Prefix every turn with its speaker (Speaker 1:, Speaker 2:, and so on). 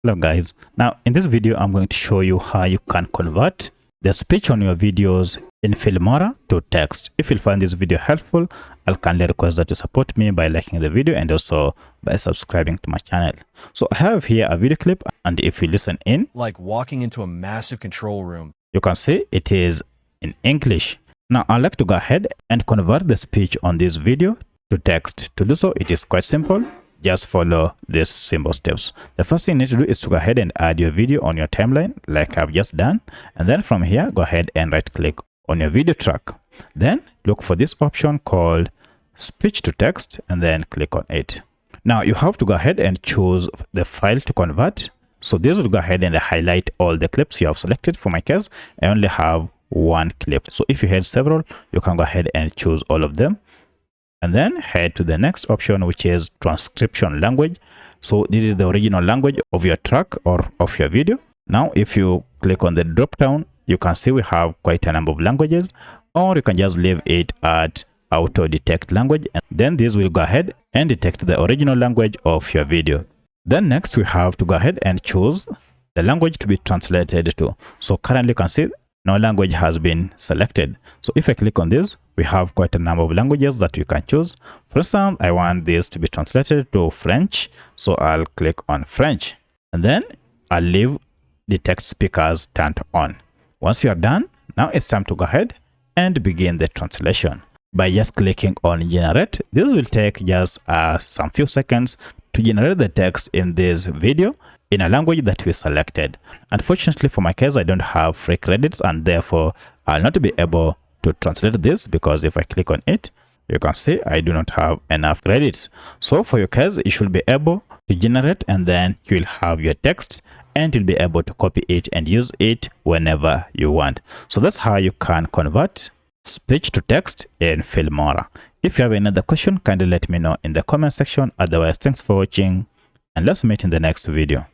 Speaker 1: Hello guys, now in this video I'm going to show you how you can convert the speech on your videos in Filmora to text. If you find this video helpful, I'll kindly request that you support me by liking the video and also by subscribing to my channel. So I have here a video clip, and if you listen in,
Speaker 2: like walking into a massive control room,
Speaker 1: you can see it is in English. Now I'd like to go ahead and convert the speech on this video to text. To do so, it is quite simple. Just follow these simple steps. The first thing you need to do is to go ahead and add your video on your timeline like I've just done. And then from here, go ahead and right click on your video track. Then look for this option called speech to text and then click on it. Now you have to go ahead and choose the file to convert. So this will go ahead and highlight all the clips you have selected. For my case, I only have one clip. So if you had several, you can go ahead and choose all of them. And then head to the next option, which is transcription language. So this is the original language of your track or of your video. Now, if you click on the drop down, you can see we have quite a number of languages, or you can just leave it at auto detect language. And then this will go ahead and detect the original language of your video. Then next we have to go ahead and choose the language to be translated to. So currently you can see no language has been selected. So if I click on this, we have quite a number of languages that you can choose. For instance, I want this to be translated to French. So I'll click on French, and then I'll leave the text speakers turned on. Once you're done, now it's time to go ahead and begin the translation. By just clicking on generate, this will take just some few seconds to generate the text in this video in a language that we selected. Unfortunately, for my case, I don't have free credits, and therefore I'll not be able to translate this, because if I click on it, you can see I do not have enough credits. So for your case, you should be able to generate, and then you will have your text and you'll be able to copy it and use it whenever you want. So that's how you can convert speech to text in Filmora. If you have another question, kindly let me know in the comment section. Otherwise, thanks for watching, and let's meet in the next video.